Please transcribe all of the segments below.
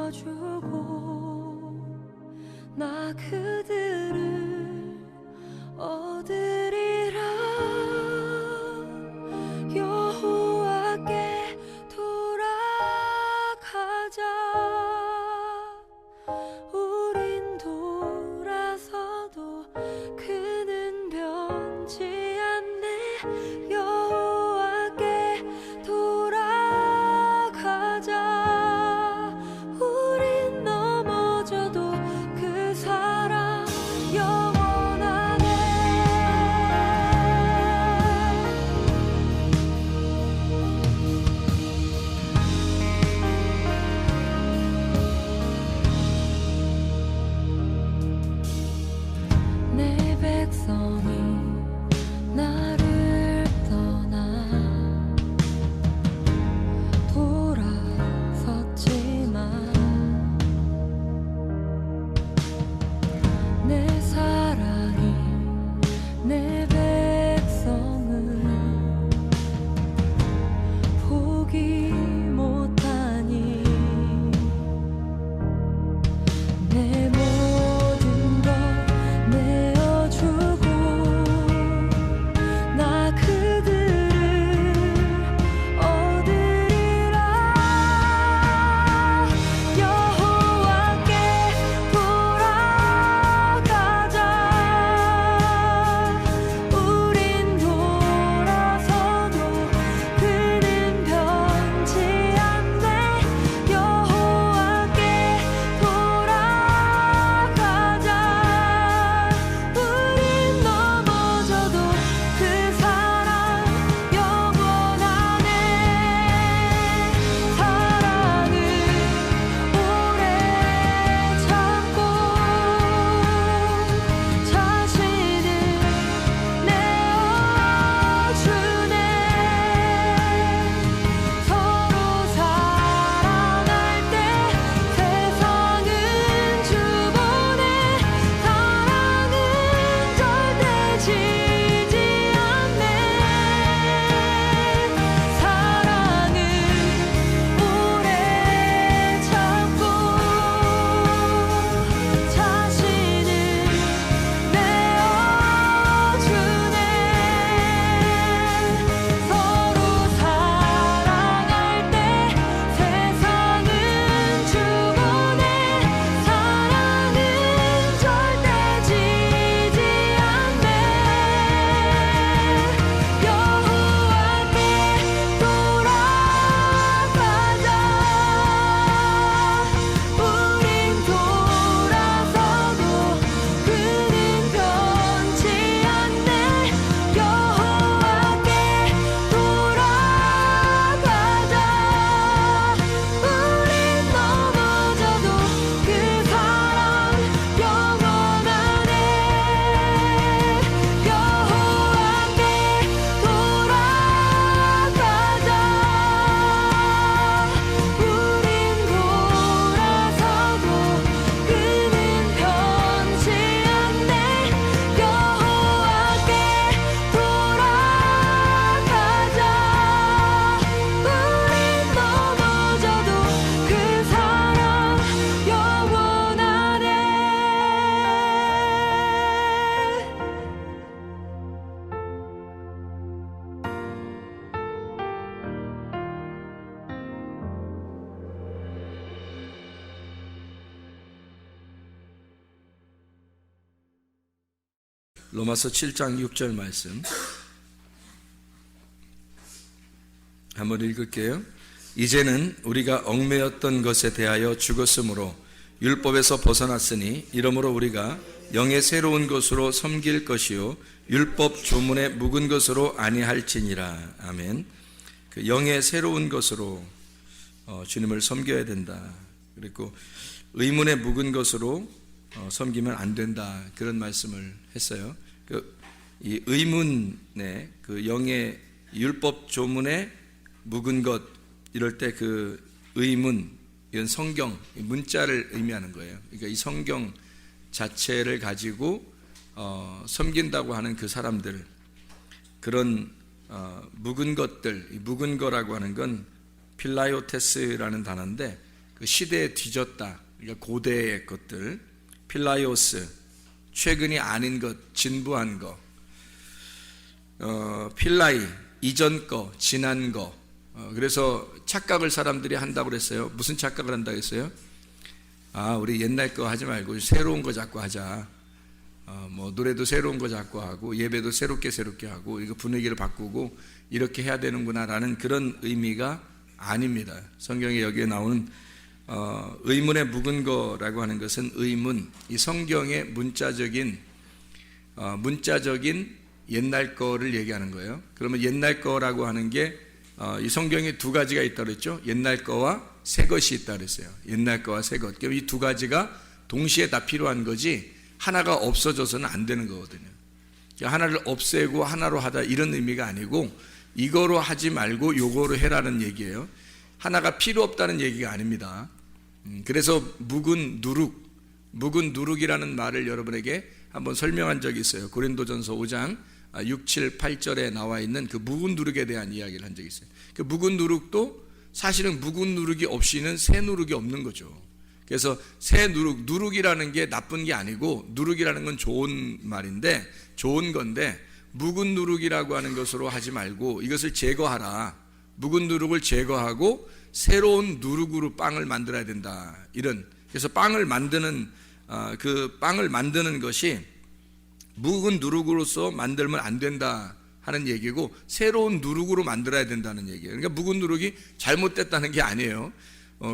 내어주고 나 그들을 얻으리라. 여호와께 돌아가자. 우린 돌아서도 그는 변치 않네. 여호와께 돌아가자. 우린 넘어져도 그 사랑 영원하네. 내 백성이 나를 떠나 돌아섰지만 내 사랑이 내 백성을 포기 못하니 내 모든 것 내어주고 나 그들을 얻으리라. 여호와께 돌아가자. 우린 돌아서도 그는 변치 않네. 여호와께 돌아가자. 우린 넘어져도 그 사랑 영원하네. 사랑은 오래 참고 자신을 내어주네. 서로 사랑할 때 세상은 주보네. 사랑은 절대 지지 않네. 사랑은 오래 참고 자신을 내어주네. 서로 사랑할 때 세상은 주보네. 사랑은 절대 지지 않네. 여호와께 돌아가자. 우린 돌아서도 그는 변치 않네. 여호와께 돌아가자. 우린 넘어져도 그 사랑 영원하네. 여호와께 돌아가자. 우린 돌아서도 그는 변치 않네. 여호와께 돌아가자. 우린 넘어져도 그 사랑 영원하네. 로마서 7장 6절 말씀 한번 읽을게요. 이제는 우리가 얽매였던 것에 대하여 죽었으므로 율법에서 벗어났으니 이러므로 우리가 영의 새로운 것으로 섬길 것이요 율법 조문에 묵은 것으로 아니할지니라. 아멘. 그 영의 새로운 것으로 주님을 섬겨야 된다. 그리고 의문에 묵은 것으로 섬기면 안 된다. 그런 말씀을 했어요. 이 의문에 그 영의 율법 조문에 묵은 것 이럴 때 그 의문 이건 성경 문자를 의미하는 거예요. 그러니까 이 성경 자체를 가지고 섬긴다고 하는 그 사람들 그런 묵은 것들 묵은 거라고 하는 건 필라요테스라는 단어인데 그 시대에 뒤졌다. 그러니까 고대의 것들, 필라이오스, 최근이 아닌 것, 진부한 거, 필라이, 이전 거, 지난 거. 그래서 착각을 사람들이 한다고 그랬어요. 무슨 착각을 한다고 했어요? 아, 우리 옛날 거 하지 말고 새로운 거 자꾸 하자. 뭐 노래도 새로운 거 자꾸 하고 예배도 새롭게 하고 이거 분위기를 바꾸고 이렇게 해야 되는구나라는 그런 의미가 아닙니다. 성경에 여기에 나오는 의문에 묵은 거라고 하는 것은 의문, 이 성경의 문자적인 옛날 거를 얘기하는 거예요. 그러면 옛날 거라고 하는 게 이 성경에 두 가지가 있다고 그랬죠. 옛날 거와 새 것이 있다고 그랬어요. 옛날 거와 새 것. 이 두 가지가 동시에 다 필요한 거지 하나가 없어져서는 안 되는 거거든요. 하나를 없애고 하나로 하다 이런 의미가 아니고 이거로 하지 말고 요거로 해라는 얘기예요. 하나가 필요 없다는 얘기가 아닙니다. 그래서 묵은 누룩이라는 말을 여러분에게 한번 설명한 적이 있어요. 고린도전서 5장 6, 7, 8절에 나와 있는 그 묵은 누룩에 대한 이야기를 한 적이 있어요. 그 묵은 누룩도 사실은 묵은 누룩이 없이는 새 누룩이 없는 거죠. 그래서 새 누룩이라는 게 나쁜 게 아니고 누룩이라는 건 좋은 말인데 좋은 건데 묵은 누룩이라고 하는 것으로 하지 말고 이것을 제거하라. 묵은 누룩을 제거하고 새로운 누룩으로 빵을 만들어야 된다. 그래서 빵을 만드는 것이 묵은 누룩으로서 만들면 안 된다 하는 얘기고 새로운 누룩으로 만들어야 된다는 얘기예요. 그러니까 묵은 누룩이 잘못됐다는 게 아니에요.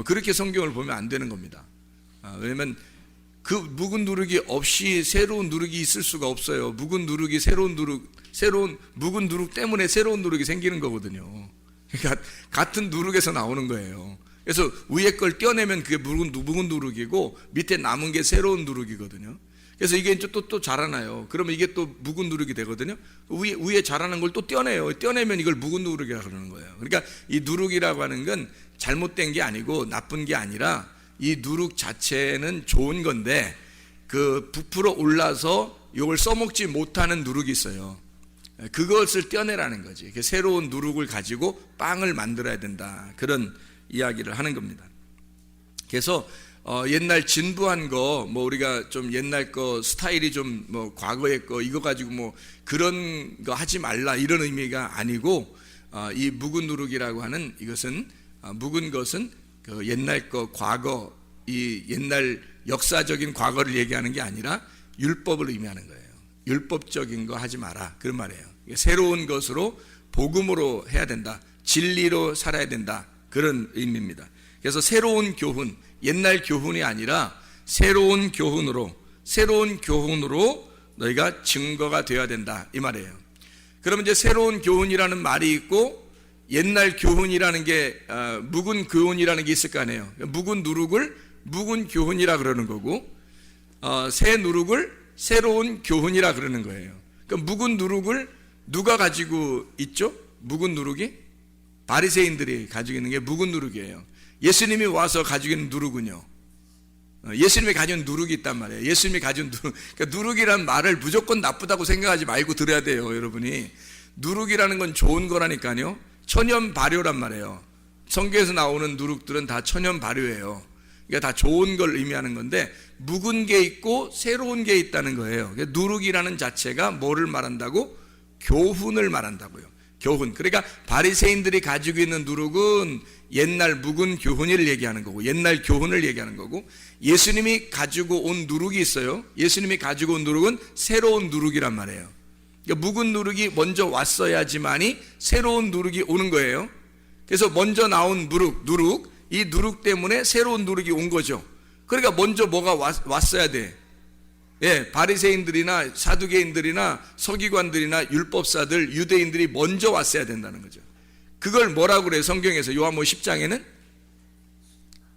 그렇게 성경을 보면 안 되는 겁니다. 왜냐하면 그 묵은 누룩이 없이 새로운 누룩이 있을 수가 없어요. 묵은 누룩이 묵은 누룩 때문에 새로운 누룩이 생기는 거거든요. 그러니까 같은 누룩에서 나오는 거예요. 그래서 위에 걸 떼어내면 그게 묵은 누룩이고 밑에 남은 게 새로운 누룩이거든요. 그래서 이게 또 자라나요. 그러면 이게 또 묵은 누룩이 되거든요. 위에 자라는 걸 또 떼어내요. 떼어내면 이걸 묵은 누룩이라고 그러는 거예요. 그러니까 이 누룩이라고 하는 건 잘못된 게 아니고 나쁜 게 아니라 이 누룩 자체는 좋은 건데 그 부풀어 올라서 이걸 써먹지 못하는 누룩이 있어요. 그것을 떼어내라는 거지. 새로운 누룩을 가지고 빵을 만들어야 된다. 그런 이야기를 하는 겁니다. 그래서 옛날 진부한 거, 뭐 우리가 좀 옛날 거 스타일이 좀 뭐 과거의 거 이거 가지고 뭐 그런 거 하지 말라 이런 의미가 아니고 이 묵은 누룩이라고 하는 이것은 묵은 것은 그 옛날 거 과거 이 옛날 역사적인 과거를 얘기하는 게 아니라 율법을 의미하는 거예요. 율법적인 거 하지 마라 그런 말이에요. 새로운 것으로 복음으로 해야 된다. 진리로 살아야 된다. 그런 의미입니다. 그래서 새로운 교훈, 옛날 교훈이 아니라 새로운 교훈으로 너희가 증거가 되어야 된다 이 말이에요. 그러면 이제 새로운 교훈이라는 말이 있고 옛날 교훈이라는 게 묵은 교훈이라는 게 있을 거 아니에요. 묵은 누룩을 묵은 교훈이라 그러는 거고 새 누룩을 새로운 교훈이라 그러는 거예요. 그러니까 묵은 누룩을 누가 가지고 있죠? 묵은 누룩이 바리새인들이 가지고 있는 게 묵은 누룩이에요. 예수님이 와서 가지고 있는 누룩은요. 예수님이 가지고 있는 누룩이 있단 말이에요. 예수님이 가지고 있는 누룩. 그러니까 누룩이란 말을 무조건 나쁘다고 생각하지 말고 들어야 돼요, 여러분이. 누룩이라는 건 좋은 거라니까요. 천연 발효란 말이에요. 성경에서 나오는 누룩들은 다 천연 발효예요. 그러니까 다 좋은 걸 의미하는 건데 묵은 게 있고 새로운 게 있다는 거예요. 그러니까 누룩이라는 자체가 뭐를 말한다고? 교훈을 말한다고요. 교훈. 그러니까 바리새인들이 가지고 있는 누룩은 옛날 묵은 교훈을 얘기하는 거고 옛날 교훈을 얘기하는 거고 예수님이 가지고 온 누룩이 있어요. 예수님이 가지고 온 누룩은 새로운 누룩이란 말이에요. 그러니까 묵은 누룩이 먼저 왔어야지만이 새로운 누룩이 오는 거예요. 그래서 먼저 나온 누룩 이 누룩 때문에 새로운 누룩이 온 거죠. 그러니까 먼저 뭐가 왔어야 돼. 예, 바리새인들이나 사두개인들이나 서기관들이나 율법사들 유대인들이 먼저 왔어야 된다는 거죠. 그걸 뭐라고 그래요? 성경에서 요한복음 10장에는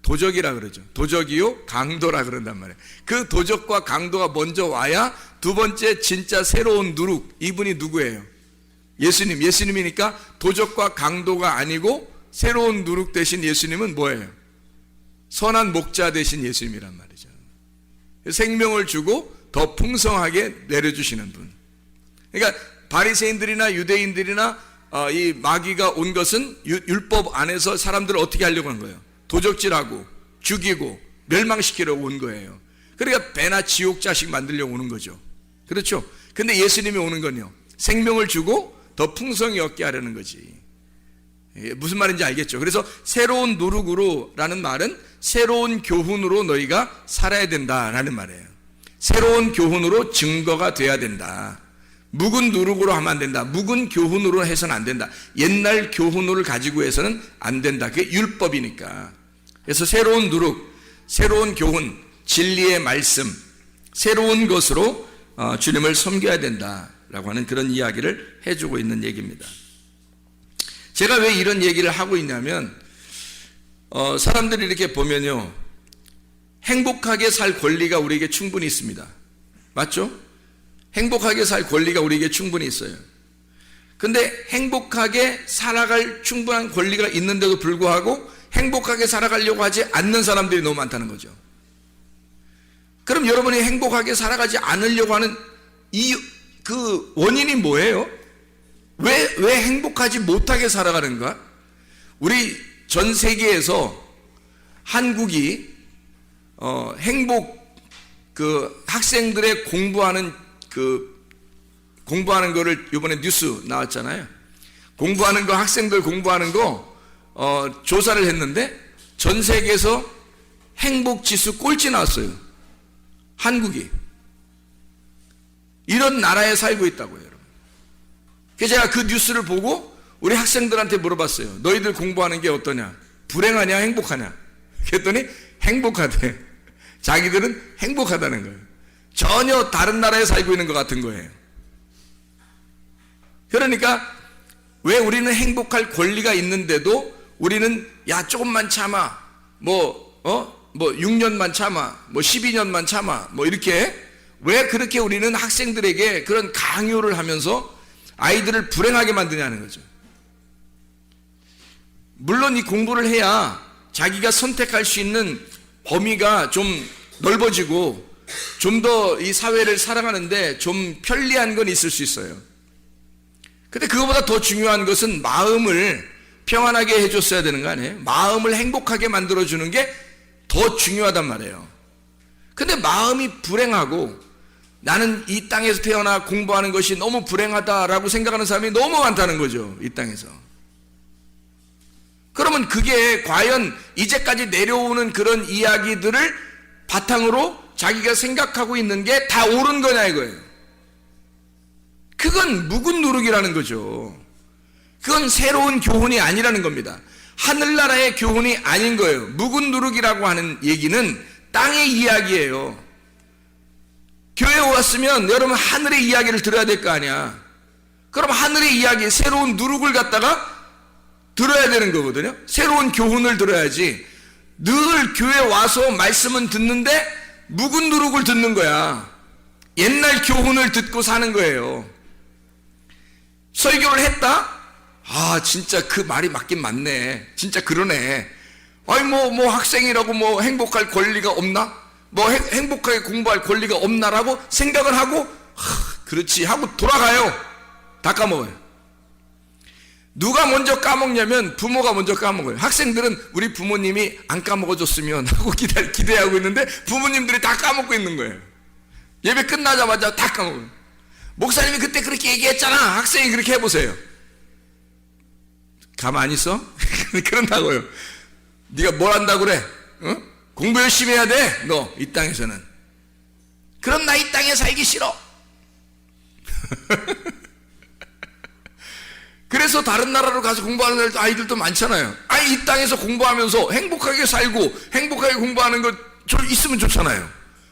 도적이라 그러죠. 도적이요 강도라 그런단 말이에요. 그 도적과 강도가 먼저 와야 두 번째 진짜 새로운 누룩, 이분이 누구예요? 예수님이니까 도적과 강도가 아니고 새로운 누룩 대신 예수님은 뭐예요? 선한 목자 대신 예수님이란 말이죠. 생명을 주고 더 풍성하게 내려주시는 분. 그러니까 바리새인들이나 유대인들이나 이 마귀가 온 것은 율법 안에서 사람들을 어떻게 하려고 하는 거예요? 도적질하고 죽이고 멸망시키려고 온 거예요. 그러니까 배나 지옥 자식 만들려고 오는 거죠. 그렇죠? 근데 예수님이 오는 건요, 생명을 주고 더 풍성히 얻게 하려는 거지. 무슨 말인지 알겠죠? 그래서 새로운 누룩으로 라는 말은 새로운 교훈으로 너희가 살아야 된다라는 말이에요. 새로운 교훈으로 증거가 돼야 된다. 묵은 누룩으로 하면 안 된다. 묵은 교훈으로 해서는 안 된다. 옛날 교훈을 가지고 해서는 안 된다. 그게 율법이니까. 그래서 새로운 누룩, 새로운 교훈, 진리의 말씀, 새로운 것으로 주님을 섬겨야 된다라고 하는 그런 이야기를 해주고 있는 얘기입니다. 제가 왜 이런 얘기를 하고 있냐면, 사람들이 이렇게 보면요, 행복하게 살 권리가 우리에게 충분히 있습니다. 맞죠? 행복하게 살 권리가 우리에게 충분히 있어요. 근데 행복하게 살아갈 충분한 권리가 있는데도 불구하고 행복하게 살아가려고 하지 않는 사람들이 너무 많다는 거죠. 그럼 여러분이 행복하게 살아가지 않으려고 하는 그 원인이 뭐예요? 왜 행복하지 못하게 살아가는가? 우리 전 세계에서 한국이 행복, 그 학생들의 공부하는 거를 이번에 뉴스 나왔잖아요. 공부하는 거, 학생들 공부하는 거 조사를 했는데 전 세계에서 행복 지수 꼴찌 나왔어요. 한국이. 이런 나라에 살고 있다고요, 여러분. 그래서 제가 그 뉴스를 보고 우리 학생들한테 물어봤어요. 너희들 공부하는 게 어떠냐? 불행하냐, 행복하냐? 그랬더니 행복하대. 자기들은 행복하다는 거예요. 전혀 다른 나라에 살고 있는 것 같은 거예요. 그러니까 왜 우리는 행복할 권리가 있는데도 우리는 야 조금만 참아, 뭐 6년만 참아, 뭐 12년만 참아, 뭐 이렇게 왜 그렇게 우리는 학생들에게 그런 강요를 하면서 아이들을 불행하게 만드냐는 거죠. 물론 이 공부를 해야 자기가 선택할 수 있는 범위가 좀 넓어지고 좀 더 이 사회를 살아가는데 좀 편리한 건 있을 수 있어요. 근데 그거보다 더 중요한 것은 마음을 평안하게 해줬어야 되는 거 아니에요? 마음을 행복하게 만들어주는 게 더 중요하단 말이에요. 근데 마음이 불행하고 나는 이 땅에서 태어나 공부하는 것이 너무 불행하다라고 생각하는 사람이 너무 많다는 거죠, 이 땅에서. 그러면 그게 과연 이제까지 내려오는 그런 이야기들을 바탕으로 자기가 생각하고 있는 게 다 옳은 거냐 이거예요. 그건 묵은 누룩이라는 거죠. 그건 새로운 교훈이 아니라는 겁니다. 하늘나라의 교훈이 아닌 거예요. 묵은 누룩이라고 하는 얘기는 땅의 이야기예요. 교회에 왔으면 여러분 하늘의 이야기를 들어야 될 거 아니야. 그럼 하늘의 이야기, 새로운 누룩을 갖다가 들어야 되는 거거든요. 새로운 교훈을 들어야지. 늘 교회 와서 말씀은 듣는데 묵은 누룩을 듣는 거야. 옛날 교훈을 듣고 사는 거예요. 설교를 했다? 아 진짜 그 말이 맞긴 맞네. 진짜 그러네. 아니 뭐 학생이라고 뭐 행복할 권리가 없나? 뭐 행복하게 공부할 권리가 없나라고 생각을 하고 그렇지 하고 돌아가요. 다 까먹어요. 누가 먼저 까먹냐면 부모가 먼저 까먹어요. 학생들은 우리 부모님이 안 까먹어줬으면 하고 기대하고 있는데 부모님들이 다 까먹고 있는 거예요. 예배 끝나자마자 다 까먹어요. 목사님이 그때 그렇게 얘기했잖아. 학생이 그렇게 해보세요. 가만히 있어? 그런다고요. 네가 뭘 한다고 그래? 어? 공부 열심히 해야 돼. 너 이 땅에서는. 그럼 나 이 땅에 살기 싫어. 그래서 다른 나라로 가서 공부하는 아이들도 많잖아요. 아니 이 땅에서 공부하면서 행복하게 살고 행복하게 공부하는 거 있으면 좋잖아요.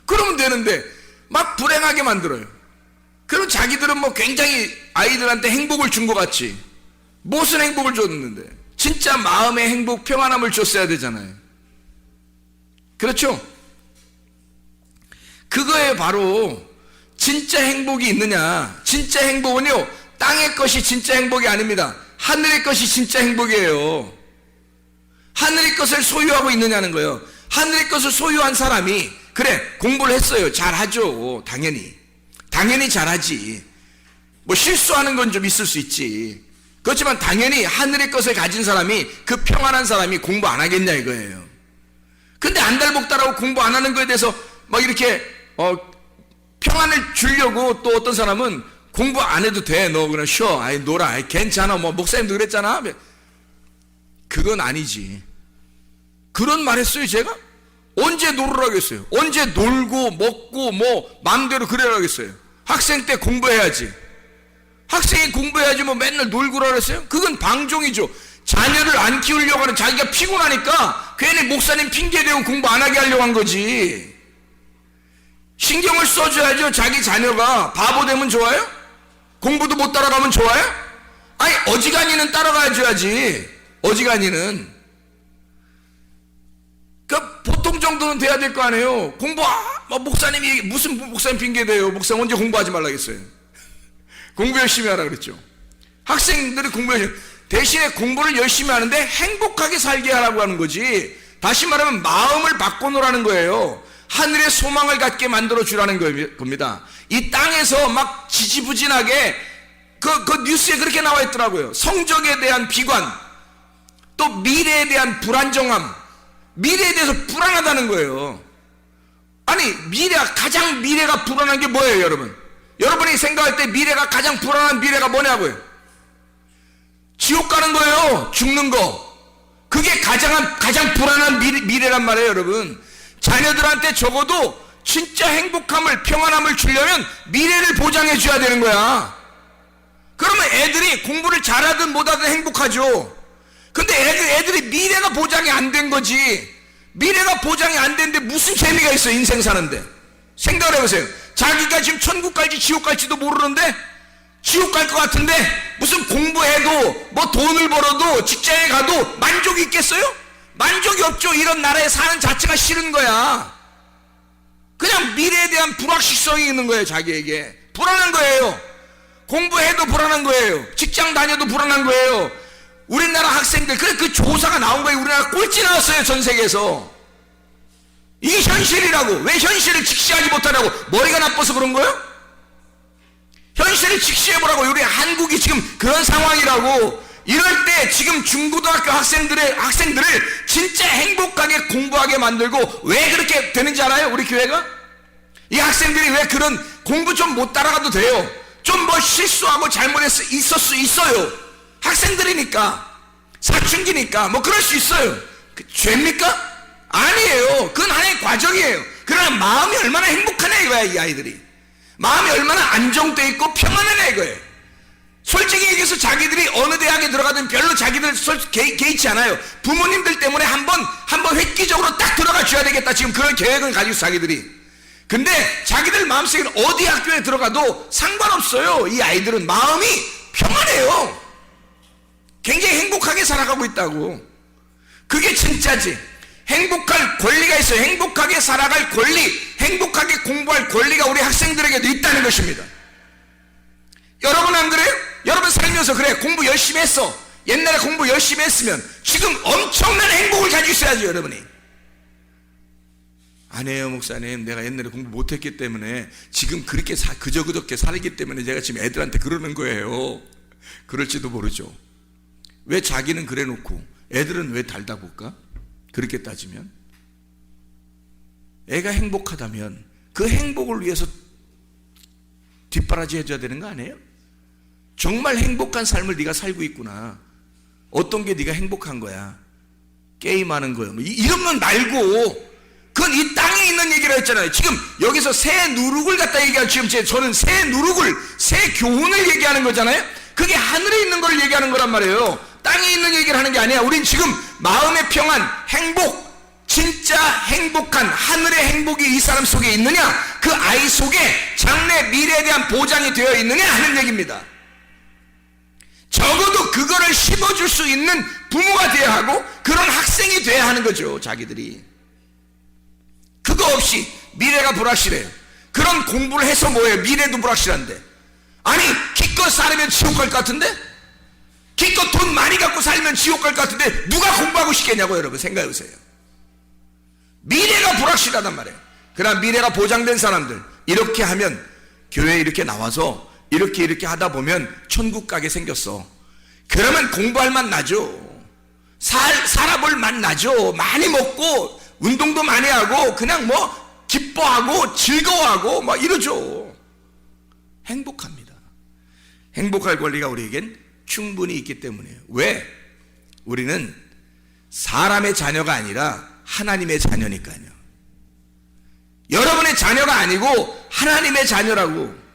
그러면 되는데 막 불행하게 만들어요. 그럼 자기들은 뭐 굉장히 아이들한테 행복을 준 것 같지. 무슨 행복을 줬는데? 진짜 마음의 행복, 평안함을 줬어야 되잖아요. 그렇죠? 그거에 바로 진짜 행복이 있느냐. 진짜 행복은요, 땅의 것이 진짜 행복이 아닙니다. 하늘의 것이 진짜 행복이에요. 하늘의 것을 소유하고 있느냐는 거예요. 하늘의 것을 소유한 사람이 그래 공부를 했어요. 잘하죠. 당연히 잘하지. 뭐 실수하는 건 좀 있을 수 있지. 그렇지만 당연히 하늘의 것을 가진 사람이 그 평안한 사람이 공부 안 하겠냐 이거예요. 근데 안달복달하고 공부 안 하는 거에 대해서 막 이렇게 평안을 주려고 또 어떤 사람은 공부 안 해도 돼, 너 그냥 쉬어, 아이 놀아, 아이 괜찮아, 뭐 목사님도 그랬잖아. 그건 아니지. 그런 말 했어요 제가? 언제 놀으라고 했어요? 언제 놀고 먹고 뭐 마음대로 그래라고 했어요? 학생 때 공부해야지. 학생이 공부해야지 뭐 맨날 놀고라 그랬어요? 그건 방종이죠. 자녀를 안 키우려고 하는, 자기가 피곤하니까 괜히 목사님 핑계대고 공부 안 하게 하려고 한 거지. 신경을 써줘야죠. 자기 자녀가 바보 되면 좋아요? 공부도 못 따라가면 좋아요? 아니 어지간히는 따라가줘야지. 어지간히는. 그러니까 보통 정도는 돼야 될 거 아니에요. 공부 목사님이 무슨 목사님 핑계대요. 목사님 언제 공부하지 말라겠어요. 공부 열심히 하라 그랬죠. 학생들이 공부 열심히, 대신에 공부를 열심히 하는데 행복하게 살게 하라고 하는 거지. 다시 말하면 마음을 바꿔놓으라는 거예요. 하늘의 소망을 갖게 만들어 주라는 겁니다. 이 땅에서 막 지지부진하게 그 뉴스에 그렇게 나와 있더라고요. 성적에 대한 비관, 또 미래에 대한 불안정함, 미래에 대해서 불안하다는 거예요. 아니 가장 미래가 불안한 게 뭐예요 여러분? 여러분이 생각할 때 미래가 가장 불안한 미래가 뭐냐고요? 지옥 가는 거예요. 죽는 거. 그게 가장 불안한 미래란 말이에요 여러분. 자녀들한테 적어도 진짜 행복함을, 평안함을 주려면 미래를 보장해 줘야 되는 거야. 그러면 애들이 공부를 잘하든 못하든 행복하죠. 근데 애들이 미래가 보장이 안 된 거지. 미래가 보장이 안 되는데 무슨 재미가 있어 인생 사는데. 생각을 해보세요. 자기가 지금 천국 갈지 지옥 갈지도 모르는데 지옥 갈 것 같은데 무슨 공부해도 뭐 돈을 벌어도 직장에 가도 만족이 있겠어요? 만족이 없죠. 이런 나라에 사는 자체가 싫은 거야. 그냥 미래에 대한 불확실성이 있는 거예요. 자기에게 불안한 거예요. 공부해도 불안한 거예요. 직장 다녀도 불안한 거예요. 우리나라 학생들 그 조사가 나온 거예요. 우리나라 꼴찌 나왔어요 전 세계에서. 이게 현실이라고. 왜 현실을 직시하지 못하냐고. 머리가 나빠서 그런 거예요? 현실을 직시해보라고. 우리 한국이 지금 그런 상황이라고. 이럴 때 지금 중고등학교 학생들을 진짜 행복하게 공부하게 만들고, 왜 그렇게 되는지 알아요? 우리 교회가? 이 학생들이 왜 그런 공부 좀 못 따라가도 돼요. 좀 뭐 실수하고 있을 수 있어요. 학생들이니까, 사춘기니까 뭐 그럴 수 있어요. 죄입니까? 아니에요. 그건 하나의 과정이에요. 그러나 마음이 얼마나 행복하냐 이거야. 이 아이들이 마음이 얼마나 안정되어 있고 평안하냐 이거예요. 솔직히 얘기해서 자기들이 어느 대학에 들어가든 별로 자기들 개의치 않아요. 부모님들 때문에 한번 획기적으로 딱 들어가 줘야 되겠다 지금 그런 계획을 가지고 있어 자기들이. 근데 자기들 마음속에는 어디 학교에 들어가도 상관없어요. 이 아이들은 마음이 평안해요. 굉장히 행복하게 살아가고 있다고. 그게 진짜지. 행복할 권리가 있어요. 행복하게 살아갈 권리, 행복하게 공부할 권리가 우리 학생들에게도 있다는 것입니다. 여러분 안 그래요? 여러분 살면서 그래, 공부 열심히 했어. 옛날에 공부 열심히 했으면 지금 엄청난 행복을 가지고 있어야죠. 여러분이. 아니에요 목사님, 내가 옛날에 공부 못했기 때문에 지금 그렇게 그저그저께 살기 때문에 제가 지금 애들한테 그러는 거예요. 그럴지도 모르죠. 왜 자기는 그래 놓고 애들은 왜 달다 볼까? 그렇게 따지면 애가 행복하다면 그 행복을 위해서 뒷바라지 해줘야 되는 거 아니에요? 정말 행복한 삶을 네가 살고 있구나. 어떤 게 네가 행복한 거야? 게임하는 거야. 이런 말고 그건 이 땅에 있는 얘기라 했잖아요. 지금 여기서 새 누룩을 갖다 얘기하는, 지금 저는 새 누룩을, 새 교훈을 얘기하는 거잖아요. 그게 하늘에 있는 걸 얘기하는 거란 말이에요. 땅에 있는 얘기를 하는 게 아니야. 우린 지금 마음의 평안, 행복, 진짜 행복한 하늘의 행복이 이 사람 속에 있느냐, 그 아이 속에 장래 미래에 대한 보장이 되어 있느냐 하는 얘기입니다. 적어도 그거를 심어줄 수 있는 부모가 돼야 하고 그런 학생이 돼야 하는 거죠. 자기들이 그거 없이 미래가 불확실해요. 그런 공부를 해서 뭐예요? 미래도 불확실한데. 아니 기껏 살면 지옥 갈 것 같은데? 기껏 돈 많이 갖고 살면 지옥 갈 것 같은데 누가 공부하고 싶겠냐고. 여러분 생각해 보세요. 미래가 불확실하단 말이에요. 그러나 미래가 보장된 사람들, 이렇게 하면 교회에 이렇게 나와서 이렇게 하다 보면 천국 가게 생겼어. 그러면 공부할 맛 나죠. 살아볼 맛 나죠. 많이 먹고 운동도 많이 하고 그냥 뭐 기뻐하고 즐거워하고 막 이러죠. 행복합니다. 행복할 권리가 우리에겐 충분히 있기 때문이에요. 왜? 우리는 사람의 자녀가 아니라 하나님의 자녀니까요. 여러분의 자녀가 아니고 하나님의 자녀라고.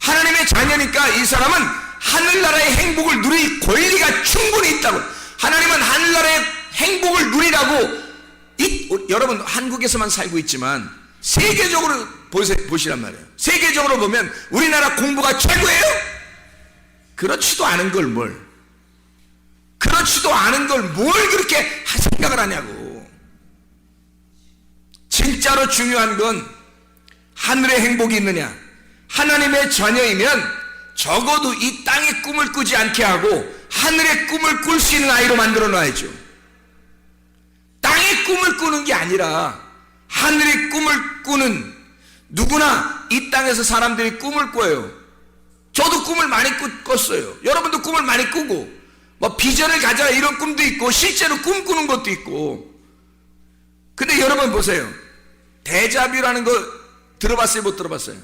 하나님의 자녀니까 이 사람은 하늘나라의 행복을 누릴 권리가 충분히 있다고. 하나님은 하늘나라의 행복을 누리라고 여러분 한국에서만 살고 있지만 세계적으로 보시란 말이에요. 세계적으로 보면 우리나라 공부가 최고예요? 그렇지도 않은 걸 뭘. 그렇지도 않은 걸 뭘 그렇게 생각을 하냐고. 진짜로 중요한 건 하늘의 행복이 있느냐. 하나님의 자녀이면 적어도 이 땅의 꿈을 꾸지 않게 하고 하늘의 꿈을 꿀 수 있는 아이로 만들어 놔야죠. 땅의 꿈을 꾸는 게 아니라 하늘의 꿈을 꾸는, 누구나 이 땅에서 사람들이 꿈을 꿔요. 저도 꿈을 많이 꿨어요. 여러분도 꿈을 많이 꾸고 뭐 비전을 가져라 이런 꿈도 있고 실제로 꿈꾸는 것도 있고. 근데 여러분 보세요. 데자뷰라는 거 들어봤어요? 못 들어봤어요?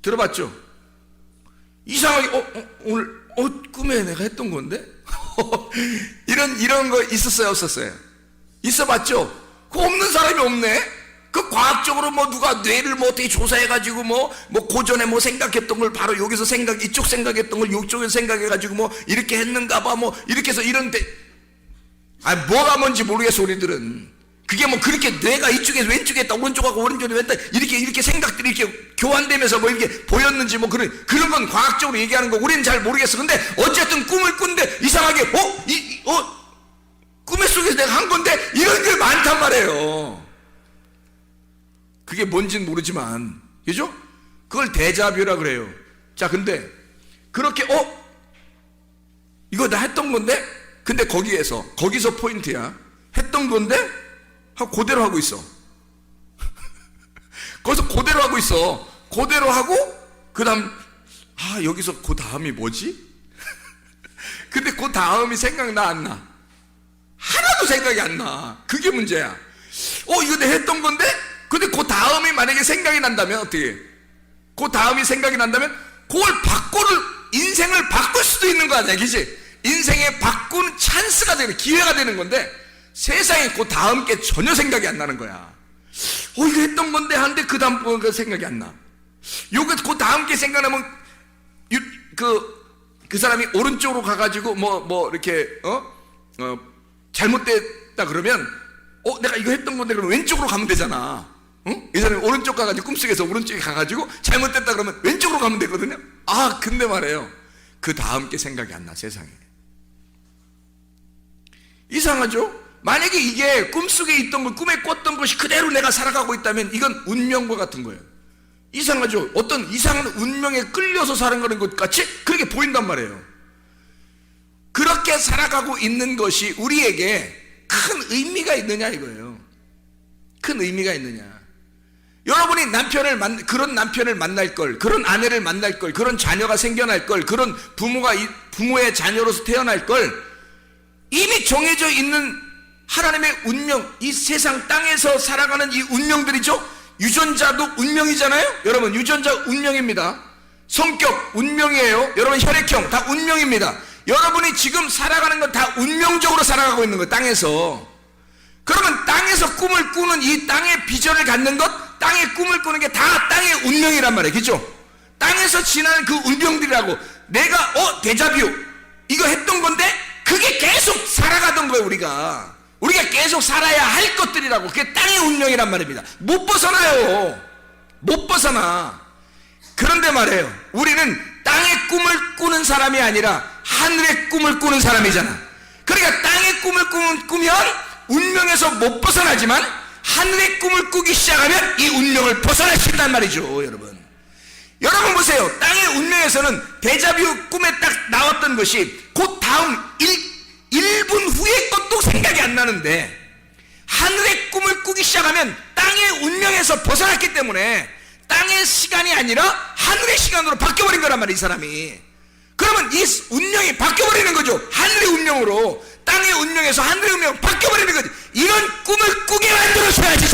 들어봤죠? 이상하게 오늘 꿈에 내가 했던 건데? 이런 거 있었어요? 없었어요? 있어봤죠? 그 없는 사람이 없네? 그 과학적으로 뭐 누가 뇌를 뭐 어떻게 조사해가지고 뭐 고전에 뭐 생각했던 걸 바로 여기서 이쪽 생각했던 걸 이쪽에서 생각해가지고 뭐 이렇게 했는가 봐 뭐 이렇게 해서 이런데, 뭐가 뭔지 모르겠어 우리들은. 그게 뭐 그렇게 뇌가 이쪽에서 왼쪽에 있다 오른쪽하고 오른쪽에 왼다 이렇게 생각들이 이렇게 교환되면서 뭐 이렇게 보였는지 뭐 그런 건 과학적으로 얘기하는 거 우리는 잘 모르겠어. 근데 어쨌든 꿈을 꾼데 이상하게 꿈의 속에서 내가 한 건데 이런 게 많단 말이에요. 그게 뭔지는 모르지만, 그죠? 그걸 데자뷰라 그래요. 자, 근데 그렇게 이거 나 했던 건데? 근데 거기서 포인트야. 했던 건데? 하고 그대로 하고 있어. 거기서 그대로 하고 있어. 그대로 하고 그 다음 여기서 그 다음이 뭐지? 근데 그 다음이 생각나 안 나? 하나도 생각이 안 나. 그게 문제야. 이거 내가 했던 건데? 근데 그 다음이 만약에 생각이 난다면 어떻게? 그 다음이 생각이 난다면 그걸 인생을 바꿀 수도 있는 거 아니야, 그치? 인생에 바꾸는 찬스가 되는, 기회가 되는 건데 세상에 그 다음 게 전혀 생각이 안 나는 거야. 이거 했던 건데 하는데 그 다음 거 생각이 안 나. 그 다음 게 생각나면 그 사람이 오른쪽으로 가가지고 이렇게 잘못됐다 그러면 내가 이거 했던 건데 그러면 왼쪽으로 가면 되잖아. 응? 이 사람이 오른쪽 가가지고 꿈속에서 오른쪽에 가가지고 잘못됐다 그러면 왼쪽으로 가면 되거든요. 근데 말이에요. 그 다음 게 생각이 안 나, 세상에. 이상하죠? 만약에 이게 꿈속에 있던 것, 꿈에 꿨던 것이 그대로 내가 살아가고 있다면 이건 운명과 같은 거예요. 이상하죠? 어떤 이상한 운명에 끌려서 살아가는 것 같이 그렇게 보인단 말이에요. 그렇게 살아가고 있는 것이 우리에게 큰 의미가 있느냐 이거예요. 큰 의미가 있느냐. 여러분이 그런 남편을 만날 걸, 그런 아내를 만날 걸, 그런 자녀가 생겨날 걸, 그런 부모의 자녀로서 태어날 걸, 이미 정해져 있는 하나님의 운명, 이 세상 땅에서 살아가는 이 운명들이죠. 유전자도 운명이잖아요. 여러분 유전자 운명입니다. 성격 운명이에요. 여러분 혈액형 다 운명입니다. 여러분이 지금 살아가는 건 다 운명적으로 살아가고 있는 거예요, 땅에서. 그러면 땅에서 꿈을 꾸는 이 땅의 비전을 갖는 것, 땅의 꿈을 꾸는 게 다 땅의 운명이란 말이에요, 그죠? 땅에서 지나는 그 운명들이라고. 내가 데자뷰 이거 했던 건데 그게 계속 살아가던 거예요. 우리가 계속 살아야 할 것들이라고. 그게 땅의 운명이란 말입니다. 못 벗어나요. 못 벗어나. 그런데 말이에요, 우리는 땅의 꿈을 꾸는 사람이 아니라 하늘의 꿈을 꾸는 사람이잖아. 그러니까 땅의 꿈을 꾸면 운명에서 못 벗어나지만 하늘의 꿈을 꾸기 시작하면 이 운명을 벗어날 수 있단 말이죠. 여러분 보세요. 땅의 운명에서는 데자뷰 꿈에 딱 나왔던 것이 곧 다음 1분 후의 것도 생각이 안 나는데, 하늘의 꿈을 꾸기 시작하면 땅의 운명에서 벗어났기 때문에 땅의 시간이 아니라 하늘의 시간으로 바뀌어버린 거란 말이에요, 이 사람이. 그러면 이 운명이 바뀌어버리는 거죠. 하늘의 운명으로, 땅의 운명에서 하늘의 운명으로 바뀌어버리는 거지. 이런 꿈을 꾸게 만들어줘야지.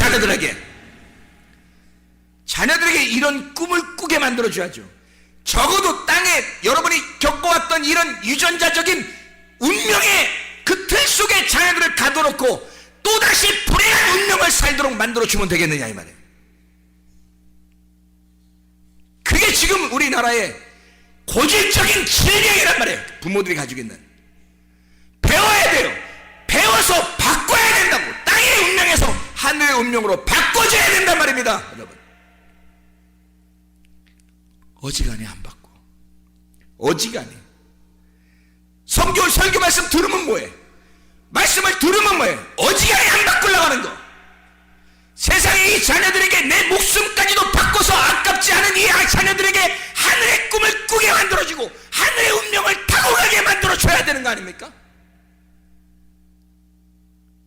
자녀들에게 이런 꿈을 꾸게 만들어줘야죠. 적어도 땅에 여러분이 겪어왔던 이런 유전자적인 운명의 그 틀 속에 자녀들을 가둬놓고 또다시 불행한 운명을 살도록 만들어주면 되겠느냐 이 말이에요. 그게 지금 우리나라의 고질적인 질병이란 말이에요. 부모들이 가지고 있는. 배워야 돼요. 배워서 바꿔야 된다고. 땅의 운명에서 하늘의 운명으로 바꿔줘야 된단 말입니다. 여러분, 어지간히 안 바꿔. 어지간히. 성경 설교 말씀 들으면 뭐해? 말씀을 들으면 뭐해? 어지간히 안 바꾸려고 하는 거. 세상에 이 자녀들에게 내 목숨까지도 바꿔서 아깝지 않은 이 자녀들에게 하늘의 꿈을 꾸게 만들어주고 하늘의 운명을 타고 가게 만들어줘야 되는 거 아닙니까?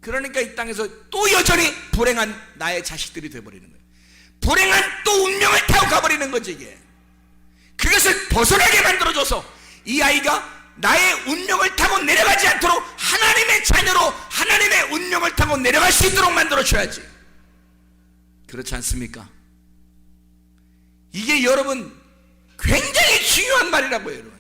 그러니까 이 땅에서 또 여전히 불행한 나의 자식들이 돼버리는 거예요. 불행한 또 운명을 타고 가버리는 거지 이게. 그것을 벗어나게 만들어줘서 이 아이가 나의 운명을 타고 내려가지 않도록 하나님의 자녀로 하나님의 운명을 타고 내려갈 수 있도록 만들어줘야지. 그렇지 않습니까? 이게 여러분 굉장히 중요한 말이라고요. 여러분,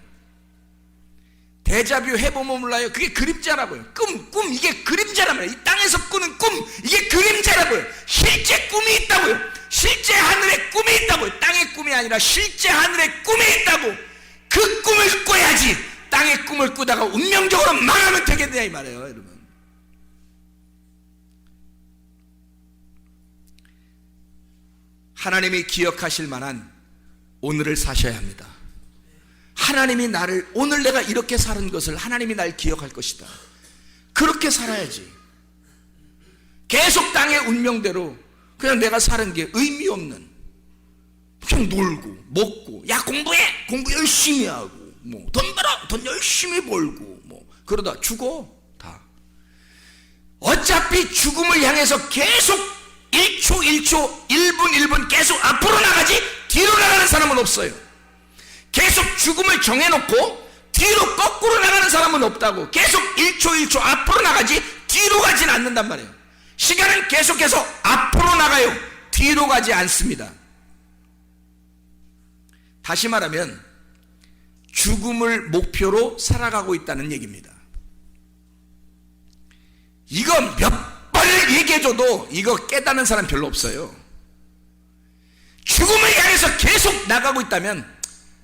데자뷰 해보면 몰라요. 그게 그림자라고요. 꿈 이게 그림자란 말이에요. 이 땅에서 꾸는 꿈 이게 그림자라고요. 실제 꿈이 있다고요. 실제 하늘의 꿈이 있다고요. 땅의 꿈이 아니라 실제 하늘의 꿈이 있다고. 그 꿈을 꿔야지. 땅의 꿈을 꾸다가 운명적으로 망하면 되겠냐 이 말이에요. 여러분, 하나님이 기억하실 만한 오늘을 사셔야 합니다. 하나님이 나를, 오늘 내가 이렇게 사는 것을 하나님이 날 기억할 것이다. 그렇게 살아야지. 계속 땅의 운명대로 그냥 내가 사는 게 의미 없는, 그냥 놀고 먹고, 야 공부 열심히 하고, 뭐 돈 벌어, 돈 열심히 벌고, 뭐 그러다 죽어 다. 어차피 죽음을 향해서 계속 1초 1초 1분 1분 계속 앞으로 나가지 뒤로 나가는 사람은 없어요. 계속 죽음을 정해놓고 뒤로 거꾸로 나가는 사람은 없다고. 계속 1초 1초 앞으로 나가지 뒤로 가진 않는단 말이에요. 시간은 계속해서 앞으로 나가요. 뒤로 가지 않습니다. 다시 말하면 죽음을 목표로 살아가고 있다는 얘기입니다. 이거 몇 번을 얘기해줘도 이거 깨닫는 사람 별로 없어요. 죽음을 향해서 계속 나가고 있다면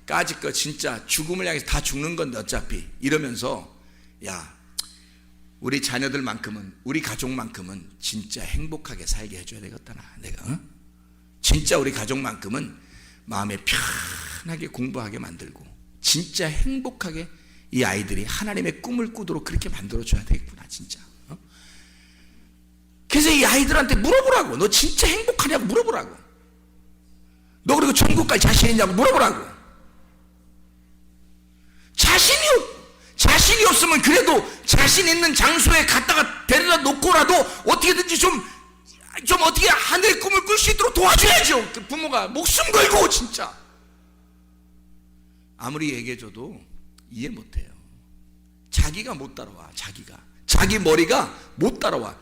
까짓 거 진짜 죽음을 향해서 다 죽는 건데 어차피 이러면서, 야 우리 자녀들만큼은, 우리 가족만큼은 진짜 행복하게 살게 해줘야 되겠다. 내가 진짜 우리 가족만큼은 마음에 편하게 공부하게 만들고 진짜 행복하게 이 아이들이 하나님의 꿈을 꾸도록 그렇게 만들어줘야 되겠구나 진짜. 그래서 이 아이들한테 물어보라고. 너 진짜 행복하냐고 물어보라고. 너 그리고 천국 갈 자신 있냐고 물어보라고. 자신이 없으면 그래도 자신 있는 장소에 갖다가 데려다 놓고라도 어떻게든지 좀 어떻게 하늘의 꿈을 꿀 수 있도록 도와줘야죠. 그 부모가 목숨 걸고 진짜. 아무리 얘기해줘도 이해 못해요. 자기가 못 따라와. 자기 머리가 못 따라와.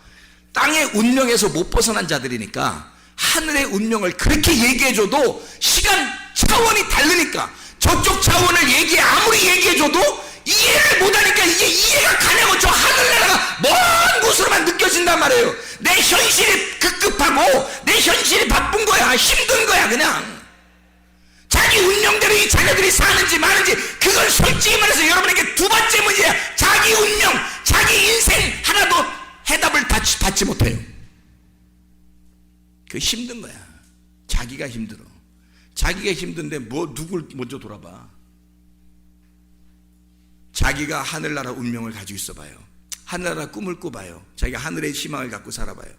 땅의 운명에서 못 벗어난 자들이니까 하늘의 운명을 그렇게 얘기해줘도 시간 차원이 다르니까 저쪽 차원을 아무리 얘기해줘도 이해를 못하니까 이게 이해가 가냐고. 저 하늘나라가 먼 곳으로만 느껴진단 말이에요. 내 현실이 급급하고 내 현실이 바쁜 거야, 힘든 거야. 그냥 자기 운명대로 이 자녀들이 사는지 마는지, 그건 솔직히 말해서 여러분에게 두 번째 문제야. 자기 운명, 자기 인생 하나도 해답을 받지 못해요. 그 힘든 거야. 자기가 힘들어. 자기가 힘든데 누굴 먼저 돌아봐. 자기가 하늘나라 운명을 가지고 있어봐요. 하늘나라 꿈을 꿔봐요. 자기가 하늘의 희망을 갖고 살아봐요.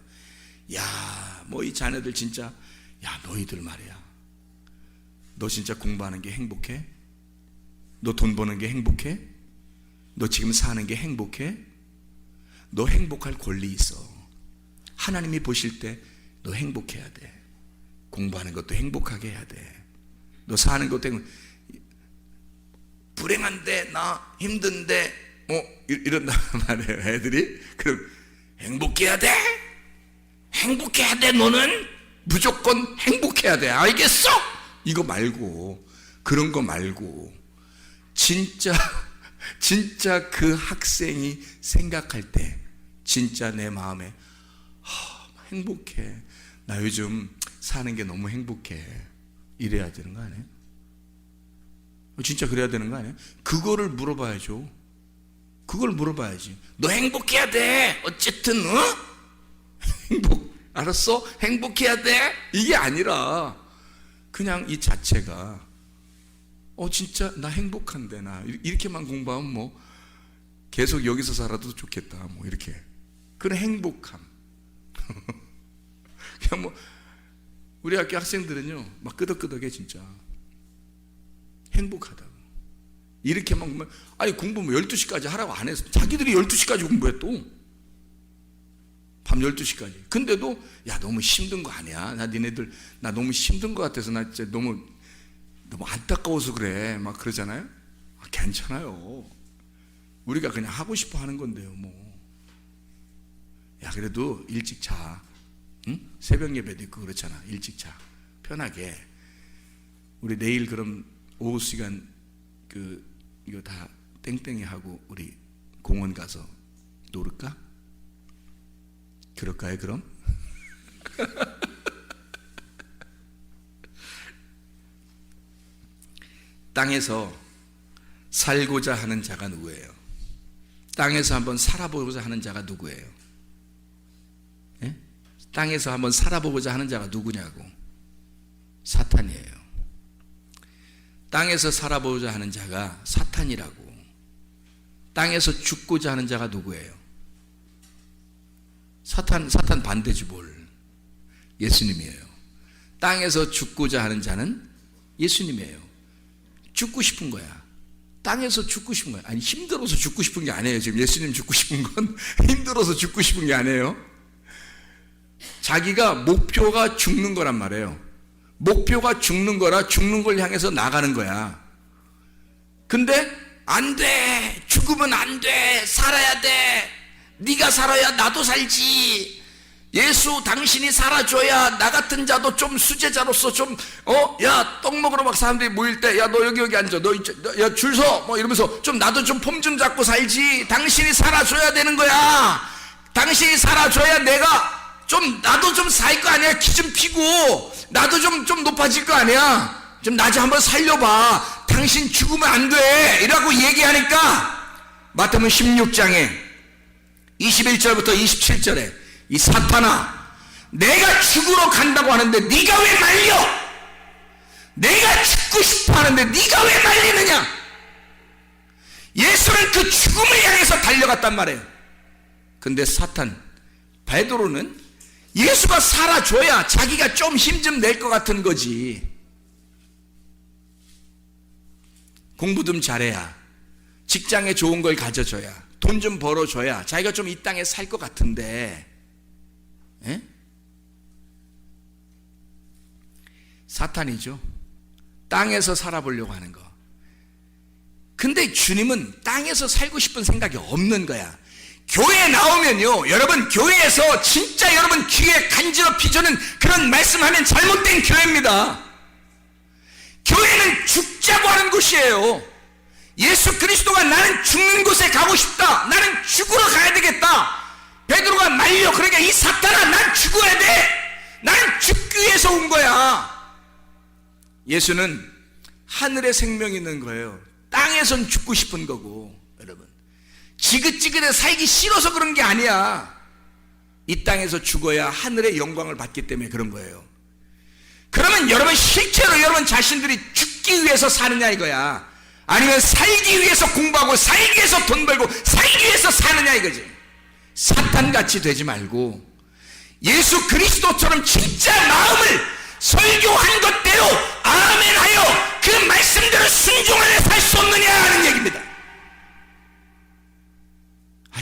야, 뭐 이 자녀들 진짜, 야 너희들 말이야, 너 진짜 공부하는 게 행복해? 너 돈 버는 게 행복해? 너 지금 사는 게 행복해? 너 행복할 권리 있어. 하나님이 보실 때 너 행복해야 돼. 공부하는 것도 행복하게 해야 돼. 너 사는 것도 불행한데, 나 힘든데, 이런단 말이에요, 애들이. 그럼 행복해야 돼? 행복해야 돼, 너는? 무조건 행복해야 돼, 알겠어? 이거 말고, 그런 거 말고, 진짜 그 학생이 생각할 때, 진짜 내 마음에, 행복해. 나 요즘 사는 게 너무 행복해. 이래야 되는 거 아니에요? 진짜 그래야 되는 거 아니에요? 그거를 물어봐야죠. 그걸 물어봐야지. 너 행복해야 돼. 어쨌든, 알았어? 행복해야 돼? 이게 아니라, 그냥 이 자체가, 진짜 나 행복한데, 나. 이렇게만 공부하면 계속 여기서 살아도 좋겠다. 이렇게. 그런 행복함. 그냥 우리 학교 학생들은요, 막 끄덕끄덕해, 진짜. 행복하다고. 이렇게만 보면, 아니, 공부 12시까지 하라고 안 했어. 자기들이 12시까지 공부해, 또. 밤 12시까지. 근데도, 야, 너무 힘든 거 아니야? 나 너무 힘든 거 같아서, 나 진짜 너무 안타까워서 그래. 막 그러잖아요? 괜찮아요. 우리가 그냥 하고 싶어 하는 건데요, 야, 그래도 일찍 자. 응? 새벽 예배도 있고 그렇잖아. 일찍 자. 편하게. 우리 내일 그럼 오후 시간 이거 다 땡땡이 하고 우리 공원 가서 놀을까? 그럴까요, 그럼? 땅에서 살고자 하는 자가 누구예요? 땅에서 한번 살아보고자 하는 자가 누구예요? 예? 땅에서 한번 살아보고자 하는 자가 누구냐고? 사탄이에요. 땅에서 살아보고자 하는 자가 사탄이라고. 땅에서 죽고자 하는 자가 누구예요? 사탄 반대지 뭘. 예수님이에요. 땅에서 죽고자 하는 자는 예수님이에요. 죽고 싶은 거야. 땅에서 죽고 싶은 거야. 아니, 힘들어서 죽고 싶은 게 아니에요. 지금 예수님 죽고 싶은 건 힘들어서 죽고 싶은 게 아니에요. 자기가 목표가 죽는 거란 말이에요. 목표가 죽는 거라 죽는 걸 향해서 나가는 거야. 근데 안 돼. 죽으면 안 돼. 살아야 돼. 네가 살아야 나도 살지. 예수 당신이 살아줘야 나 같은 자도 좀 수제자로서 좀 야, 떡 먹으러 막 사람들이 모일 때, 야, 너 여기 앉아. 야, 줄 서. 이러면서 좀 나도 좀 폼 좀 잡고 살지. 당신이 살아줘야 되는 거야. 당신이 살아줘야 내가 나도 좀 살 거 아니야. 키 좀 피고 나도 좀 높아질 거 아니야. 좀 나 좀 한번 살려봐. 당신 죽으면 안 돼. 이라고 얘기하니까 마태복음 16장에 21절부터 27절에 이 사탄아, 내가 죽으러 간다고 하는데 네가 왜 말려? 내가 죽고 싶어 하는데 네가 왜 말리느냐? 예수는 그 죽음을 향해서 달려갔단 말이에요. 근데 베드로는 예수가 살아줘야 자기가 좀 힘 좀 낼 것 같은 거지. 공부 좀 잘해야, 직장에 좋은 걸 가져줘야, 돈 좀 벌어줘야 자기가 좀 이 땅에 살 것 같은데, 에? 사탄이죠. 땅에서 살아보려고 하는 거. 근데 주님은 땅에서 살고 싶은 생각이 없는 거야. 교회에 나오면요, 여러분, 교회에서 진짜 여러분 귀에 간지럽히 저는 그런 말씀하면 잘못된 교회입니다. 교회는 죽자고 하는 곳이에요. 예수 그리스도가 나는 죽는 곳에 가고 싶다. 나는 죽으러 가야 되겠다. 베드로가 말려. 그러니까 이 사탄아, 난 죽어야 돼. 나는 죽기 위해서 온 거야. 예수는 하늘에 생명이 있는 거예요. 땅에선 죽고 싶은 거고, 여러분. 지긋지긋해 살기 싫어서 그런 게 아니야. 이 땅에서 죽어야 하늘의 영광을 받기 때문에 그런 거예요. 그러면 여러분 실제로 여러분 자신들이 죽기 위해서 사느냐 이거야? 아니면 살기 위해서 공부하고 살기 위해서 돈 벌고 살기 위해서 사느냐 이거지. 사탄같이 되지 말고 예수 그리스도처럼 진짜 마음을 설교한 것대로 아멘하여 그 말씀대로 순종하며 살 수 없느냐 하는 얘기입니다.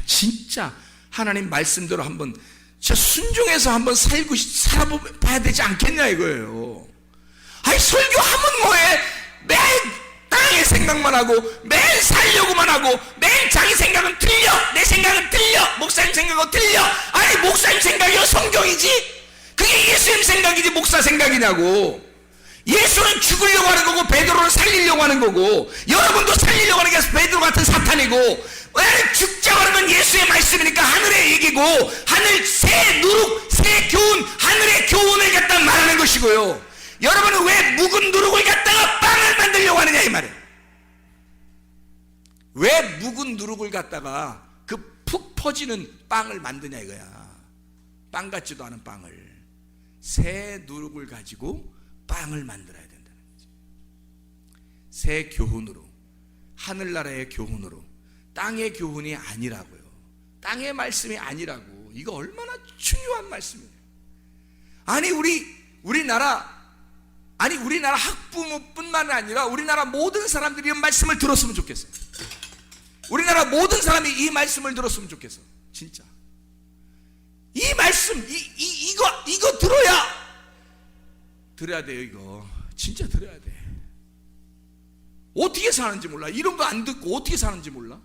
진짜 하나님 말씀대로 한번 진짜 순종해서 한번 살아봐야 되지 않겠냐 이거예요. 설교하면 뭐해? 나는 세상의 생각만 하고 매일 살려고만 하고 매일 자기 생각은 틀려, 내 생각은 틀려, 목사님 생각은 틀려. 아니 목사님 생각이요 성경이지? 그게 예수님 생각이지 목사 생각이냐고. 예수는 죽으려고 하는 거고 베드로는 살리려고 하는 거고, 여러분도 살리려고 하는 게 베드로 같은 사탄이고, 왜 죽자고 하는 건 예수의 말씀이니까 하늘의 얘기고, 하늘 새 누룩 새 교훈, 하늘의 교훈을 갖다 말하는 것이고요. 여러분은 왜 묵은 누룩을 갖다가 빵을 만들려고 하느냐 이 말이에요. 왜 묵은 누룩을 갖다가 그 푹 퍼지는 빵을 만드냐 이거야. 빵 같지도 않은 빵을, 새 누룩을 가지고 빵을 만들어야 된다는 거지. 새 교훈으로, 하늘나라의 교훈으로, 땅의 교훈이 아니라고요. 땅의 말씀이 아니라고. 이거 얼마나 중요한 말씀이에요. 아니 우리나라 학부모뿐만 아니라 우리나라 모든 사람들이 이 말씀을 들었으면 좋겠어요. 우리나라 모든 사람이 이 말씀을 들었으면 좋겠어. 진짜 이 말씀 이거 들어야 돼요. 이거 진짜 들어야 돼. 어떻게 사는지 몰라. 이런 거 안 듣고 어떻게 사는지 몰라.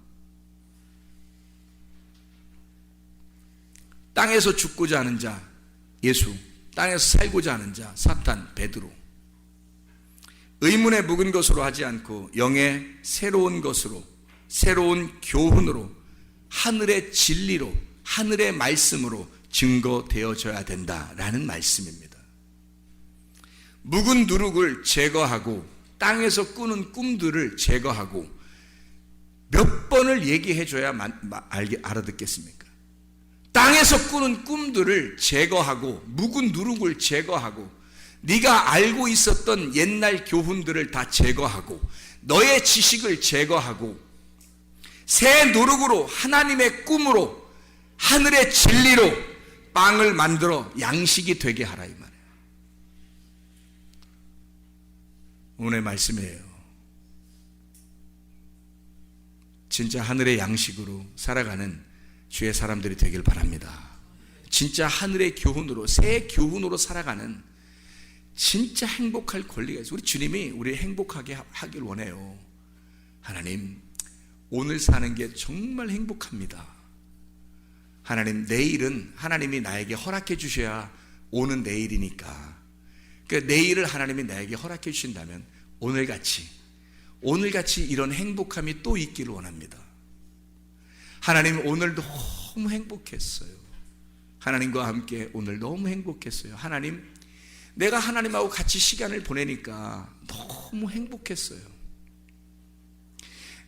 땅에서 죽고자 하는 자 예수, 땅에서 살고자 하는 자 사탄 베드로, 의문의 묵은 것으로 하지 않고 영의 새로운 것으로, 새로운 교훈으로, 하늘의 진리로, 하늘의 말씀으로 증거되어져야 된다라는 말씀입니다. 묵은 누룩을 제거하고 땅에서 꾸는 꿈들을 제거하고 몇 번을 얘기해줘야 알아듣겠습니까? 땅에서 꾸는 꿈들을 제거하고 묵은 누룩을 제거하고 네가 알고 있었던 옛날 교훈들을 다 제거하고 너의 지식을 제거하고 새 누룩으로, 하나님의 꿈으로, 하늘의 진리로 빵을 만들어 양식이 되게 하라 이 말이에요. 오늘의 말씀이에요. 진짜 하늘의 양식으로 살아가는 주의 사람들이 되길 바랍니다. 진짜 하늘의 교훈으로, 새 교훈으로 살아가는 진짜 행복할 권리가 있어요. 우리 주님이 우리 행복하게 하길 원해요. 하나님, 오늘 사는 게 정말 행복합니다. 하나님, 내일은 하나님이 나에게 허락해 주셔야 오는 내일이니까, 그러니까 내일을 하나님이 나에게 허락해 주신다면 오늘같이 이런 행복함이 또 있기를 원합니다. 하나님, 오늘 너무 행복했어요. 하나님과 함께 오늘 너무 행복했어요. 하나님, 내가 하나님하고 같이 시간을 보내니까 너무 행복했어요.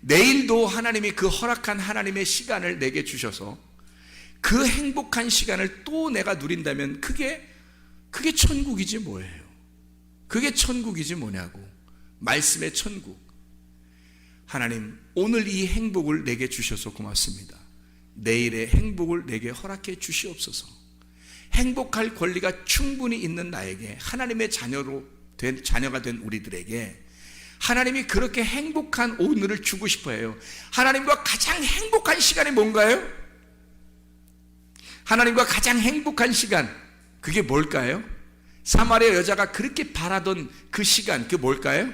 내일도 하나님이 그 허락한 하나님의 시간을 내게 주셔서 그 행복한 시간을 또 내가 누린다면 그게 천국이지 뭐예요. 그게 천국이지 뭐냐고. 말씀의 천국. 하나님, 오늘 이 행복을 내게 주셔서 고맙습니다. 내일의 행복을 내게 허락해 주시옵소서. 행복할 권리가 충분히 있는 나에게, 하나님의 자녀가 된 우리들에게 하나님이 그렇게 행복한 오늘을 주고 싶어 해요. 하나님과 가장 행복한 시간이 뭔가요? 하나님과 가장 행복한 시간, 그게 뭘까요? 사마리아 여자가 그렇게 바라던 그 시간, 그게 뭘까요?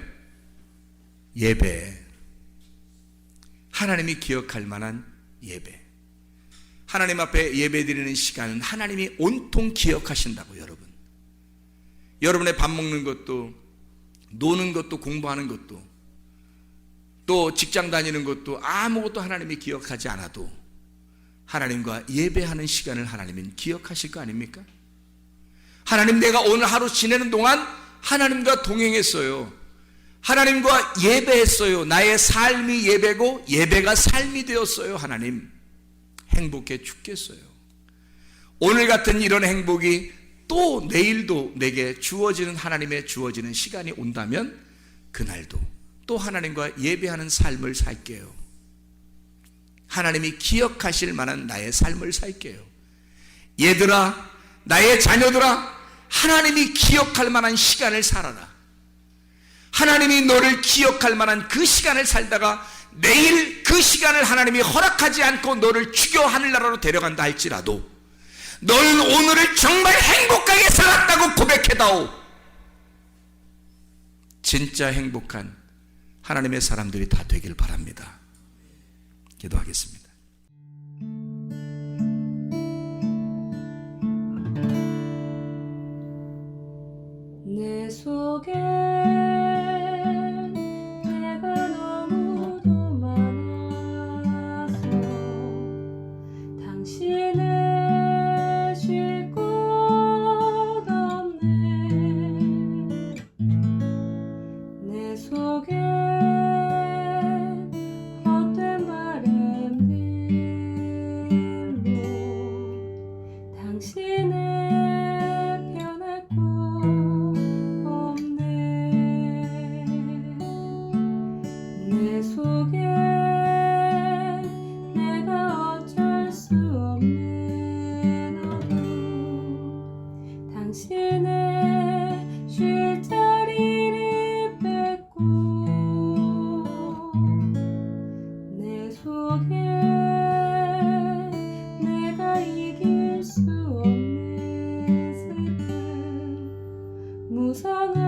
예배. 하나님이 기억할 만한 예배. 하나님 앞에 예배 드리는 시간은 하나님이 온통 기억하신다고. 여러분의 밥 먹는 것도, 노는 것도, 공부하는 것도, 또 직장 다니는 것도 아무것도 하나님이 기억하지 않아도 하나님과 예배하는 시간을 하나님은 기억하실 거 아닙니까? 하나님, 내가 오늘 하루 지내는 동안 하나님과 동행했어요. 하나님과 예배했어요. 나의 삶이 예배고 예배가 삶이 되었어요. 하나님, 행복해 죽겠어요. 오늘 같은 이런 행복이 또 내일도 내게 주어지는, 하나님의 주어지는 시간이 온다면 그날도 또 하나님과 예배하는 삶을 살게요. 하나님이 기억하실 만한 나의 삶을 살게요. 얘들아, 나의 자녀들아, 하나님이 기억할 만한 시간을 살아라. 하나님이 너를 기억할 만한 그 시간을 살다가 내일 그 시간을 하나님이 허락하지 않고 너를 죽여 하늘나라로 데려간다 할지라도 너는 오늘을 정말 행복하게 살았다고 고백해다오. 진짜 행복한 하나님의 사람들이 다 되길 바랍니다. 기도하겠습니다. 내 속에 내가 너무도 많아서 당신을 쉴 곳 없네. 내 속에 헛된 바램들로 당신을 변할 곳 없네. 내 속에 내가 어쩔 수 없는 어둠, 당신의 쉴 자리를 뺏고 내 속에 내가 이길 수 없는 슬픔, 무성한